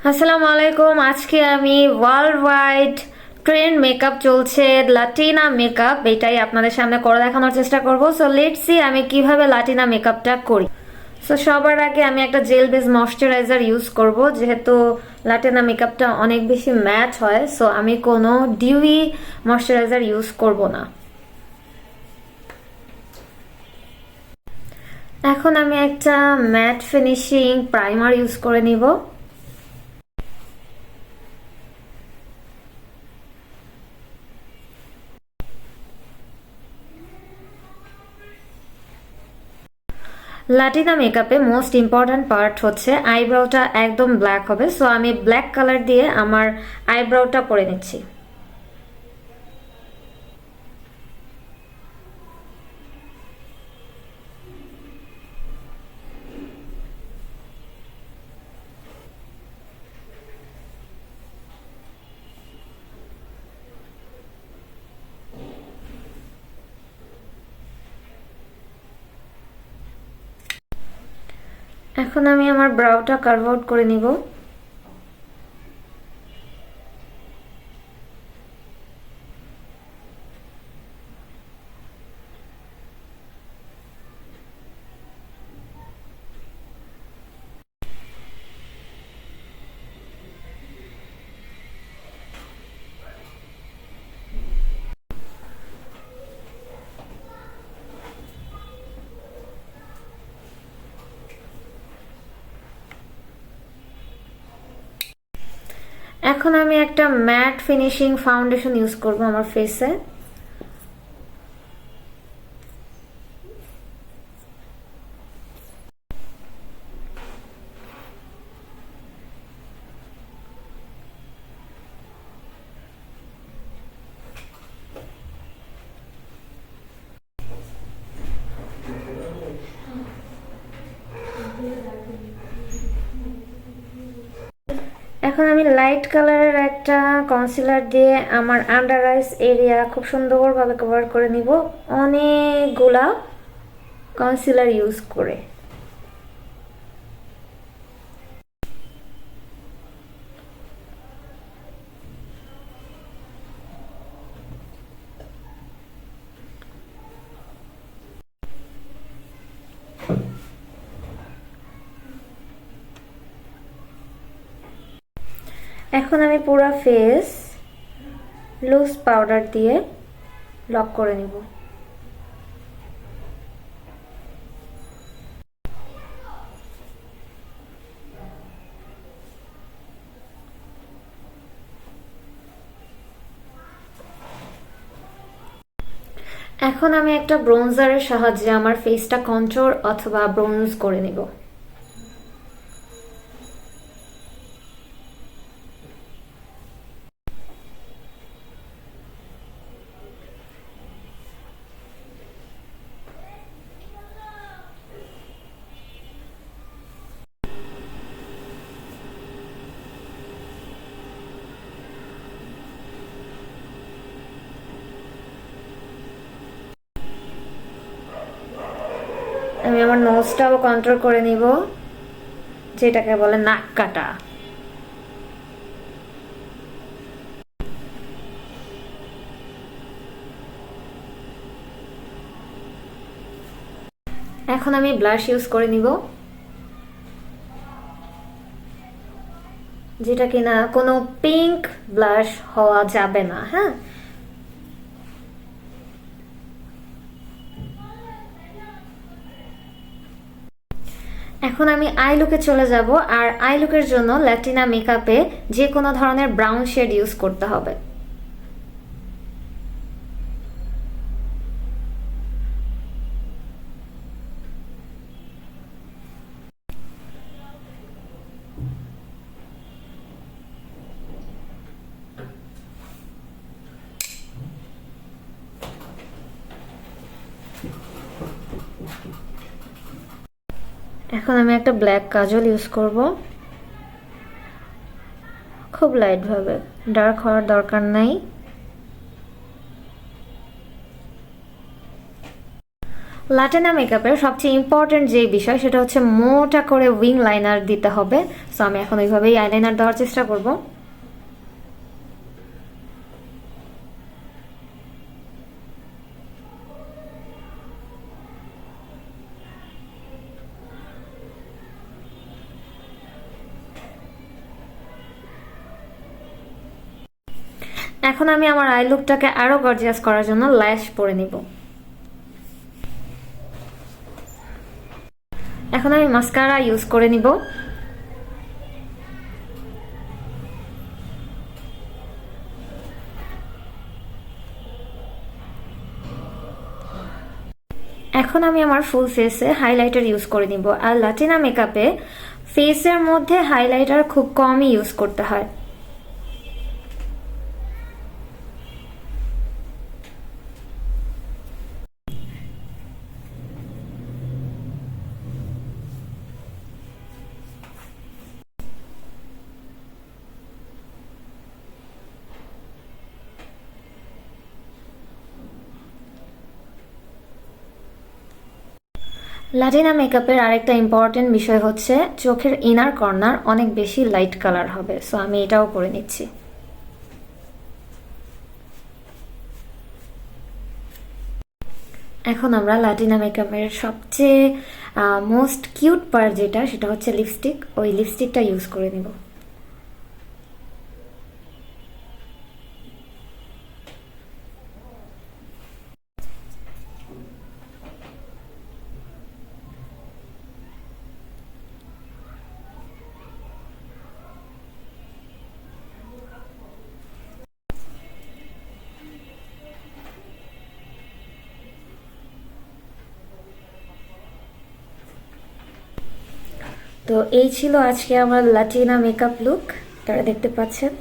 আসসালামু আলাইকুম। আজকে আমি ওয়ার্ল্ড ওয়াইড ট্রেন্ড মেকআপ চলছে লাটিনা মেকআপ, এটাই আপনাদের সামনে করে দেখানোর চেষ্টা করব। সো লেটস সি আমি কিভাবে লাটিনা মেকআপটা করি। সো সবার আগে আমি একটা জেল বেস ময়শ্চারাইজার ইউজ করব, যেহেতু লাটিনা মেকআপটা অনেক বেশি ম্যাট হয়। সো আমি কোনো ডিউই ময়শ্চারাইজার ইউজ করব না। এখন আমি একটা ম্যাট ফিনিশিং প্রাইমার ইউজ করে নিব। লাটিনা মেকআপে মোস্ট ইম্পর্ট্যান্ট পার্ট হচ্ছে আইব্রোটা একদম ব্ল্যাক হবে। সো আমি ব্ল্যাক কালার দিয়ে আমার আইব্রোটা করে নিচ্ছি। এখন আমি আমার ব্রাউটা কার্ভ আউট করে নিব। এখন আমি একটা ম্যাট ফিনিশিং ফাউন্ডেশন ইউজ করব আমার ফেসে। এখন আমি লাইট কালারের একটা কনসিলার দিয়ে আমার আন্ডার আইস এরিয়া খুব সুন্দরভাবে কভার করে নিব, অনেকগুলা কনসিলার ইউজ করে। এখন আমি পুরো ফেস লুজ পাউডার দিয়ে লক করে নিব। এখন আমি একটা ব্রোঞ্জারের সাহায্যে আমার ফেসটা কন্ট্রোল অথবা ব্রোঞ্জ করে নিব। আমি আমার নোজটাও কন্ট্রোল করে নিব, যেটাকে বলে নাক কাটা। এখন আমি ব্লাশ ইউজ করে নিব, যেটা কিনা কোনো পিঙ্ক ব্লাশ হওয়া যাবে না। হ্যাঁ, এখন আমি আই লুকে চলে যাব। আর আই লুকের জন্য ল্যাটিনা মেকআপে যে কোনো ধরনের ব্রাউন শেড ইউজ করতে হবে। এখন আমি একটা ব্ল্যাক কাজল ইউজ করব, খুব লাইট ভাবে, ডার্ক হওয়ার দরকার নাই। লাটিনা মেকআপের সবচেয়ে ইম্পর্টেন্ট যে বিষয় সেটা হচ্ছে মোটা করে উইং লাইনার দিতে হবে। সো আমি এখন ওইভাবেই আইলাইনার দেওয়ার চেষ্টা করব। এখন আমি আমার আই লুকটাকে আরো গর্জিয়াস করার জন্য ল্যাশ পরে নিব। এখন আমি মাস্কারা ইউজ করে নিব। এখন আমি আমার ফুল ফেসে হাইলাইটার ইউজ করে নিব। আর লাটিনা মেকআপে ফেসের মধ্যে হাইলাইটার খুব কমই ইউজ করতে হয়। লাটিনা মেকআপের আরেকটা ইম্পর্টেন্ট বিষয় হচ্ছে চোখের ইনার কর্নার অনেক বেশি লাইট কালার হবে। সো আমি এটাও করে নিচ্ছি। এখন আমরা লাটিনা মেকআপের সবচেয়ে মোস্ট কিউট পার্ট যেটা সেটা হচ্ছে লিপস্টিক। ওই লিপস্টিকটা ইউজ করে নিব। তো এই ছিল আজকে আমার লাটিনা মেকআপ লুক, তারা দেখতে পাচ্ছেন।